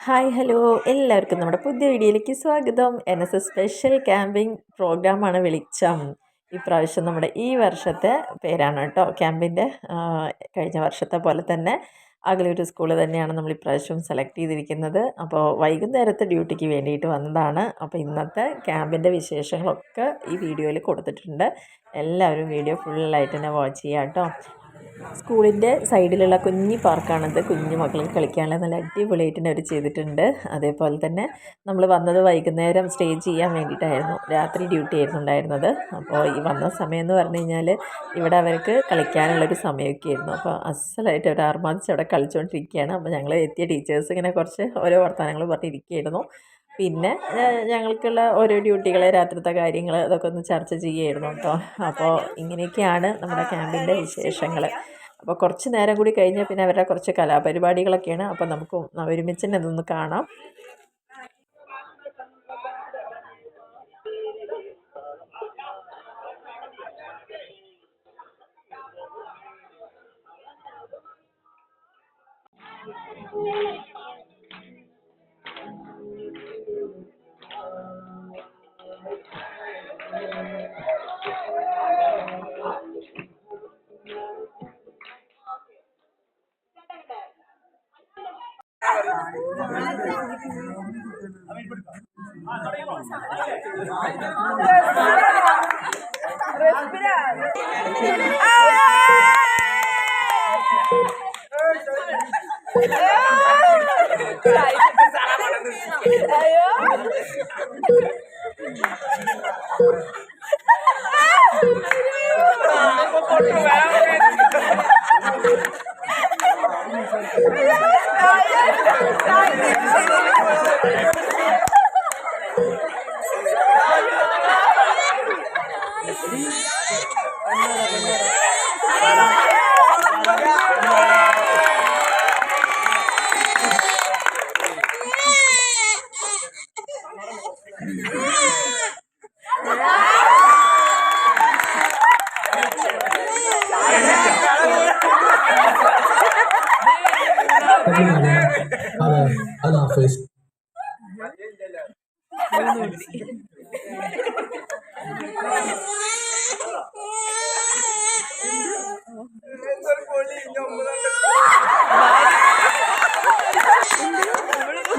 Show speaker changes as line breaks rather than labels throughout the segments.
Hi hello എല്ലാവർക്കും നമ്മുടെ പുതിയ വീഡിയോയിലേക്ക് സ്വാഗതം. NSS സ്പെഷ്യൽ ക്യാമ്പിംഗ് പ്രോഗ്രാമാണ് വെളിച്ചം. ഇപ്രാവശ്യം നമ്മുടെ ഈ വർഷത്തെ പേരാണ് കേട്ടോ ക്യാമ്പിൻ്റെ. കഴിഞ്ഞ വർഷത്തെ പോലെ തന്നെ അകലൂർ സ്കൂൾ തന്നെയാണ് നമ്മൾ ഇപ്രാവശ്യം സെലക്ട് ചെയ്തിരിക്കുന്നത്. അപ്പോൾ വൈകുന്നേരത്തെ ഡ്യൂട്ടിക്ക് വേണ്ടിയിട്ട് വന്നതാണ്. അപ്പോൾ ഇന്നത്തെ ക്യാമ്പിൻ്റെ വിശേഷങ്ങളൊക്കെ ഈ വീഡിയോയിൽ കൊടുത്തിട്ടുണ്ട്. എല്ലാവരും വീഡിയോ ഫുള്ളായിട്ട് തന്നെ വാച്ച് ചെയ്യാം കേട്ടോ. സ്കൂളിൻ്റെ സൈഡിലുള്ള കുഞ്ഞി പാർക്കാണിത്. കുഞ്ഞു മക്കൾക്ക് കളിക്കാനുള്ള നല്ല അടിപൊളിയായിട്ട് തന്നെ അവർ ചെയ്തിട്ടുണ്ട്. അതേപോലെ തന്നെ നമ്മൾ വന്നത് വൈകുന്നേരം സ്റ്റേ ചെയ്യാൻ വേണ്ടിയിട്ടായിരുന്നു. രാത്രി ഡ്യൂട്ടി ആയിരുന്നു ഉണ്ടായിരുന്നത്. അപ്പോൾ ഈ വന്ന സമയം എന്ന് പറഞ്ഞു കഴിഞ്ഞാൽ ഇവിടെ അവർക്ക് കളിക്കാനുള്ളൊരു സമയമൊക്കെ ആയിരുന്നു. അപ്പോൾ അസലായിട്ട് അവർ ആർമാദിച്ച് അവിടെ കളിച്ചുകൊണ്ടിരിക്കുകയാണ്. അപ്പോൾ ഞങ്ങൾ എത്തിയ ടീച്ചേഴ്സ് ഇങ്ങനെ കുറച്ച് ഓരോ വർത്തമാനങ്ങൾ പറഞ്ഞിരിക്കുകയായിരുന്നു. പിന്നെ ഞങ്ങൾക്കുള്ള ഓരോ ഡ്യൂട്ടികൾ, രാത്രിത്തെ കാര്യങ്ങൾ അതൊക്കെ ഒന്ന് ചർച്ച ചെയ്യുമായിരുന്നു കേട്ടോ. അപ്പോൾ ഇങ്ങനെയൊക്കെയാണ് നമ്മുടെ ക്യാമ്പിൻ്റെ വിശേഷങ്ങൾ. അപ്പോൾ കുറച്ച് നേരം കൂടി കഴിഞ്ഞാൽ പിന്നെ അവരുടെ കുറച്ച് കലാപരിപാടികളൊക്കെയാണ്. അപ്പോൾ നമുക്ക് ഒരുമിച്ച് തന്നെ അതൊന്ന് കാണാം.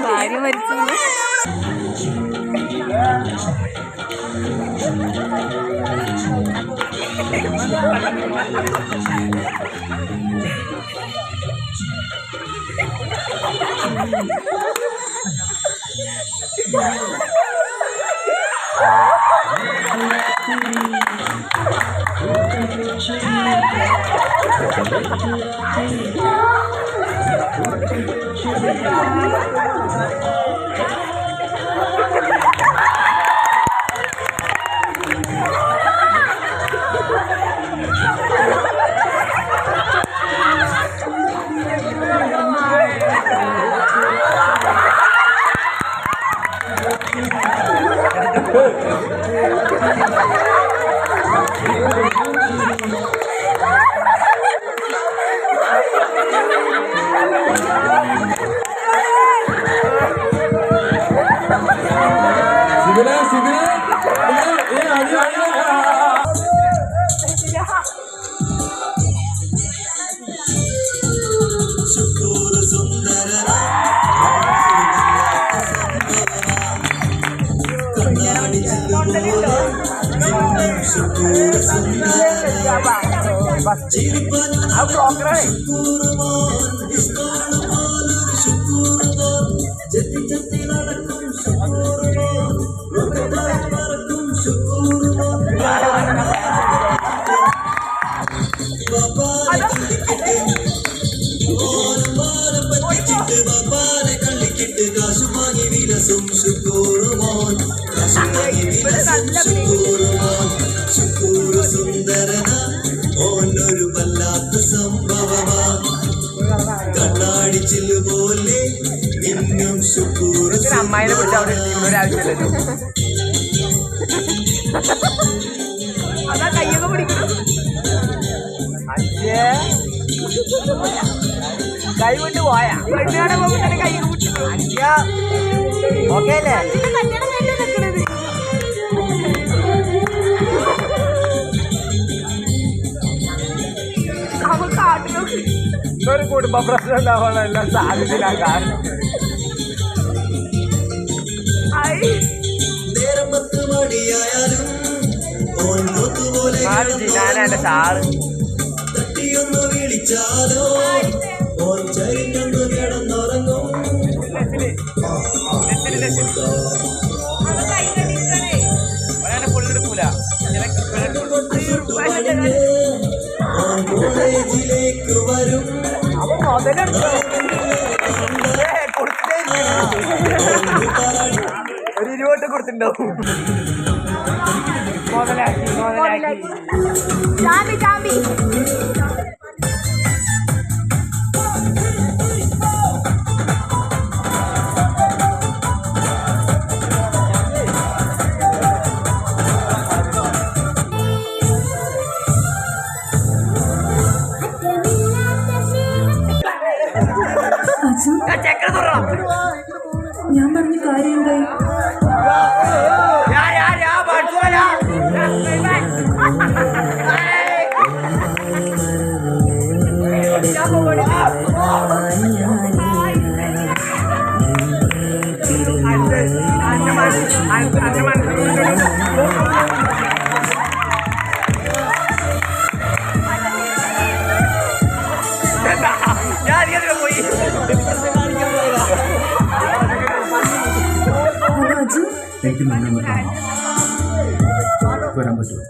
ഭാര്യ മരിച്ചു. ഓനൊരു വല്ലാത്ത സംഭവമാ കണ്ണാടിച്ചില് പോലെ ഇന്നും ശുക്കൂർ. അമ്മായിനെ വിട്ട് അവിടെ ഒരാവശ്യമില്ലല്ലോ. അതാ കയ്യൊക്കെ പിടിക്കണം. കൈ വിട്ട് പോയാ കൈ വിട്ടു. ഓക്കെ അല്ലേ? ഒരു കുടുംബ പ്രശ്നം ഉണ്ടാവാനുള്ള എല്ലാം സാധ്യതയിലാക്കാൻ ഞാനെന്റെ സാറ് തട്ടിയൊന്നു വിളിച്ചാലോ ചരിഞ്ഞൊന്നു കിടന്നുറങ്ങും ഫുള്ളെടുക്കൂല കോളേജിലേക്ക് വരും ഒരു 20 കൊടുത്തിട്ടുണ്ടാവും.
ഞാൻ പറഞ്ഞ കാര്യം എന്തായി?
എനിക്ക് നിന്ന് വരാൻ പറ്റുമോ?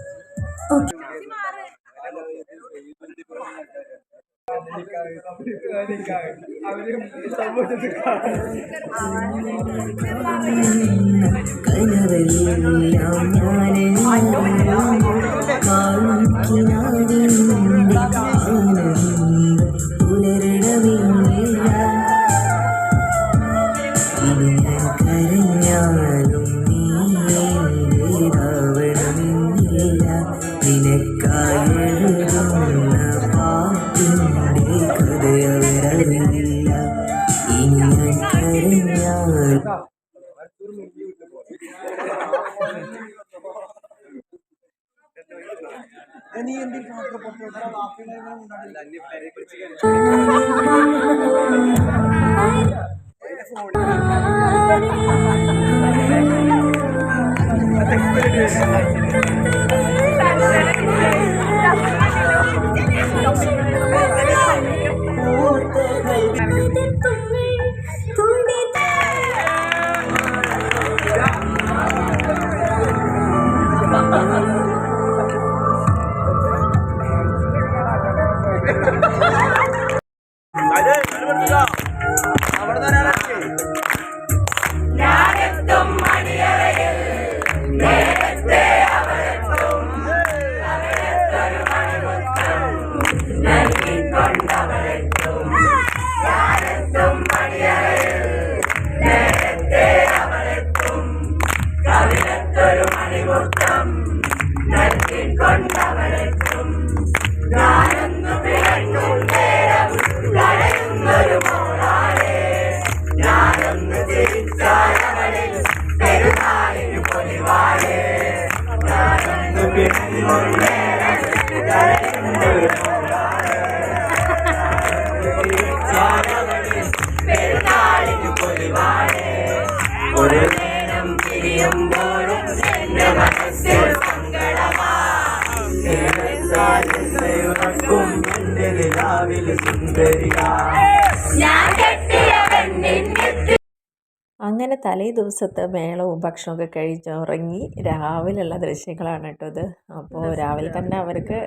അങ്ങനെ തലേ ദിവസത്തെ മേളവും ഭക്ഷണമൊക്കെ കഴിച്ചുറങ്ങി രാവിലെയുള്ള ദൃശ്യങ്ങളാണ് കേട്ടോ ഇത്. അപ്പോൾ രാവിലെ തന്നെ അവർക്ക്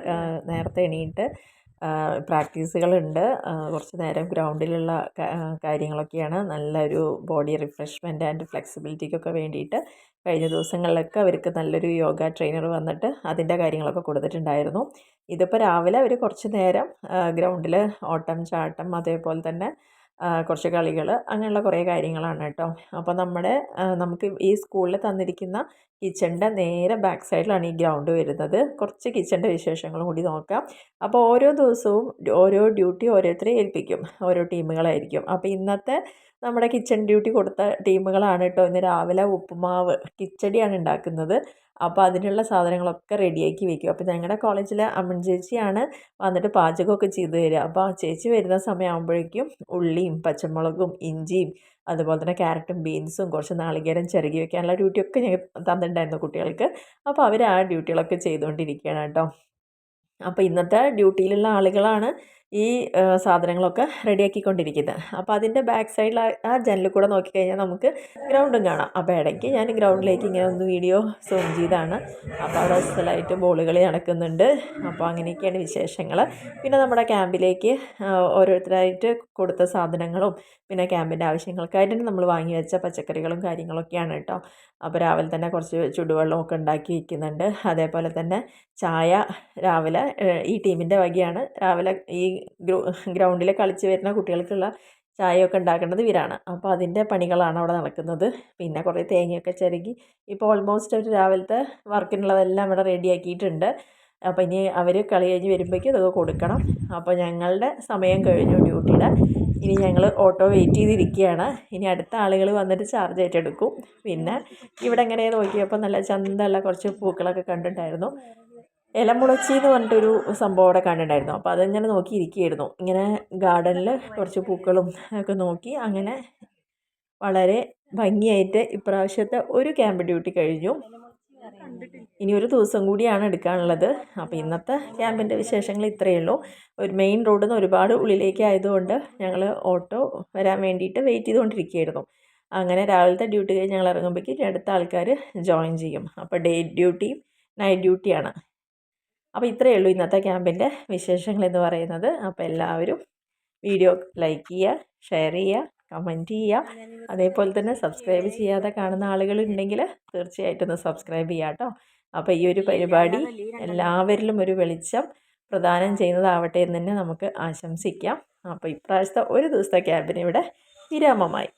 നേരത്തെ എണീറ്റ് പ്രാക്ടീസുകളുണ്ട്. കുറച്ച് നേരം ഗ്രൗണ്ടിലുള്ള കാര്യങ്ങളൊക്കെയാണ്. നല്ലൊരു ബോഡി റിഫ്രഷ്മെൻറ്റ് ആൻഡ് ഫ്ലെക്സിബിലിറ്റിക്കൊക്കെ വേണ്ടിയിട്ട് കഴിഞ്ഞ ദിവസങ്ങളിലൊക്കെ അവർക്ക് നല്ലൊരു യോഗ ട്രെയിനർ വന്നിട്ട് അതിൻ്റെ കാര്യങ്ങളൊക്കെ കൊടുത്തിട്ടുണ്ടായിരുന്നു. ഇതിപ്പോൾ രാവിലെ അവർ കുറച്ച് നേരം ഗ്രൗണ്ടിൽ ഓട്ടം ചാട്ടം അതേപോലെ തന്നെ കുറച്ച് കളികൾ അങ്ങനെയുള്ള കുറേ കാര്യങ്ങളാണ് കേട്ടോ. അപ്പോൾ നമുക്ക് ഈ സ്കൂളിൽ തന്നിരിക്കുന്ന കിച്ചണിൻ്റെ നേരെ ബാക്ക് സൈഡിലാണ് ഈ ഗ്രൗണ്ട് വരുന്നത്. കുറച്ച് കിച്ചണിൻ്റെ വിശേഷങ്ങളും കൂടി നോക്കാം. അപ്പോൾ ഓരോ ദിവസവും ഓരോ ഡ്യൂട്ടി ഓരോരുത്തരെ ഏൽപ്പിക്കും, ഓരോ ടീമുകളായിരിക്കും. അപ്പോൾ ഇന്നത്തെ നമ്മുടെ കിച്ചൺ ഡ്യൂട്ടി കൊടുത്ത ടീമുകളാണ് കേട്ടോ. ഇന്ന് രാവിലെ ഉപ്പുമാവ് കിച്ചടിയാണ് ഉണ്ടാക്കുന്നത്. അപ്പോൾ അതിനുള്ള സാധനങ്ങളൊക്കെ റെഡിയാക്കി വെക്കും. അപ്പോൾ ഞങ്ങളുടെ കോളേജിലെ അമ്മൻ ചേച്ചിയാണ് വന്നിട്ട് പാചകമൊക്കെ ചെയ്ത് തരിക. അപ്പോൾ ആ ചേച്ചി വരുന്ന സമയമാകുമ്പോഴേക്കും ഉള്ളിയും പച്ചമുളകും ഇഞ്ചിയും അതുപോലെ തന്നെ ക്യാരറ്റും ബീൻസും കുറച്ച് നാളികേരം ചിരകി വെക്കാനുള്ള ഡ്യൂട്ടിയൊക്കെ ഞങ്ങൾ തന്നിട്ടുണ്ടായിരുന്നു കുട്ടികൾക്ക്. അപ്പോൾ അവർ ആ ഡ്യൂട്ടികളൊക്കെ ചെയ്തുകൊണ്ടിരിക്കുകയാണ് കേട്ടോ. അപ്പോൾ ഇന്നത്തെ ഡ്യൂട്ടിയിലുള്ള ആളുകളാണ് ഈ സാധനങ്ങളൊക്കെ റെഡിയാക്കിക്കൊണ്ടിരിക്കുന്നത്. അപ്പോൾ അതിൻ്റെ ബാക്ക് സൈഡിൽ ആ ജനലിൽ കൂടെ നോക്കിക്കഴിഞ്ഞാൽ നമുക്ക് ഗ്രൗണ്ടും കാണാം. അപ്പോൾ ഇടയ്ക്ക് ഞാൻ ഗ്രൗണ്ടിലേക്ക് ഇങ്ങനെ ഒന്ന് വീഡിയോ സൂം ചെയ്താണ്. അപ്പോൾ അവിടെ സ്ഥലമായിട്ട് ബോൾ കളി നടക്കുന്നുണ്ട്. അപ്പോൾ അങ്ങനെയൊക്കെയാണ് വിശേഷങ്ങൾ. പിന്നെ നമ്മുടെ ക്യാമ്പിലേക്ക് ഓരോരുത്തരായിട്ട് കൊടുത്ത സാധനങ്ങളും പിന്നെ ക്യാമ്പിൻ്റെ ആവശ്യങ്ങൾക്കായിട്ട് നമ്മൾ വാങ്ങി വെച്ച പച്ചക്കറികളും കാര്യങ്ങളൊക്കെയാണ് കേട്ടോ. അപ്പോൾ രാവിലെ തന്നെ കുറച്ച് ചുടുവെള്ളമൊക്കെ ഉണ്ടാക്കി വയ്ക്കുന്നുണ്ട്. അതേപോലെ തന്നെ ചായ രാവിലെ ഈ ടീമിൻ്റെ വകയാണ്. രാവിലെ ഈ ഗ്രൗണ്ടിൽ കളിച്ച് വരുന്ന കുട്ടികൾക്കുള്ള ചായയൊക്കെ ഉണ്ടാക്കേണ്ടത് ഇവരാണ്. അപ്പോൾ അതിൻ്റെ പണികളാണ് അവിടെ നടക്കുന്നത്. പിന്നെ കുറേ തേങ്ങയൊക്കെ ചിരകി ഇപ്പോൾ ഓൾമോസ്റ്റ് ഒരു രാവിലത്തെ വർക്കിനുള്ളതെല്ലാം ഇവിടെ റെഡിയാക്കിയിട്ടുണ്ട്. അപ്പോൾ ഇനി അവർ കളി കഴിഞ്ഞ് വരുമ്പോഴേക്കും ഇതൊക്കെ കൊടുക്കണം. അപ്പോൾ ഞങ്ങളുടെ സമയം കഴിഞ്ഞു ഡ്യൂട്ടിയുടെ. ഇനി ഞങ്ങൾ ഓട്ടോ വെയിറ്റ് ചെയ്തിരിക്കുകയാണ്. ഇനി അടുത്ത ആളുകൾ വന്നിട്ട് ചാർജ് ഏറ്റെടുക്കും. പിന്നെ ഇവിടെ ഇങ്ങനെ നോക്കിയപ്പോൾ നല്ല ചന്തമുള്ള കുറച്ച് പൂക്കളൊക്കെ കണ്ടിട്ടുണ്ടായിരുന്നു. ഇലമുളച്ചി എന്ന് പറഞ്ഞിട്ടൊരു സംഭവം അവിടെ കണ്ടിട്ടുണ്ടായിരുന്നു. അപ്പോൾ അതിങ്ങനെ നോക്കിയിരിക്കുകയായിരുന്നു. ഇങ്ങനെ ഗാർഡനിൽ കുറച്ച് പൂക്കളും ഒക്കെ നോക്കി അങ്ങനെ വളരെ ഭംഗിയായിട്ട് ഇപ്രാവശ്യത്തെ ഒരു ക്യാമ്പ് ഡ്യൂട്ടി കഴിഞ്ഞു. ഇനി ഒരു ദിവസം കൂടിയാണ് എടുക്കാനുള്ളത്. അപ്പോൾ ഇന്നത്തെ ക്യാമ്പിൻ്റെ വിശേഷങ്ങൾ ഇത്രയേ ഉള്ളൂ. ഒരു മെയിൻ റോഡിൽ നിന്ന് ഒരുപാട് ഉള്ളിലേക്ക് ആയതുകൊണ്ട് ഞങ്ങൾ ഓട്ടോ വരാൻ വേണ്ടിയിട്ട് വെയിറ്റ് ചെയ്തുകൊണ്ടിരിക്കുകയായിരുന്നു. അങ്ങനെ രാവിലത്തെ ഡ്യൂട്ടി കഴിഞ്ഞ് ഞങ്ങൾ ഇറങ്ങുമ്പോഴേക്കും അടുത്ത ആൾക്കാർ ജോയിൻ ചെയ്യും. അപ്പോൾ ഡേ ഡ്യൂട്ടിയും നൈറ്റ് ഡ്യൂട്ടിയാണ്. അപ്പോൾ ഇത്രയേ ഉള്ളൂ ഇന്നത്തെ ക്യാമ്പിൻ്റെ വിശേഷങ്ങൾ എന്ന് പറയുന്നത്. അപ്പോൾ എല്ലാവരും വീഡിയോ ലൈക്ക് ചെയ്യുക, ഷെയർ ചെയ്യുക, കമൻറ്റ് ചെയ്യുക. അതേപോലെ തന്നെ സബ്സ്ക്രൈബ് ചെയ്യാതെ കാണുന്ന ആളുകളുണ്ടെങ്കിൽ തീർച്ചയായിട്ടും ഒന്ന് സബ്സ്ക്രൈബ് ചെയ്യുക കേട്ടോ. അപ്പോൾ ഈ ഒരു പരിപാടി എല്ലാവരിലും ഒരു വെളിച്ചം പ്രദാനം ചെയ്യുന്നതാവട്ടെ എന്ന് തന്നെ നമുക്ക് ആശംസിക്കാം. അപ്പോൾ ഇപ്രാവശ്യത്തെ ഒരു ദിവസത്തെ ക്യാമ്പിന് ഇവിടെ വിരാമമായി.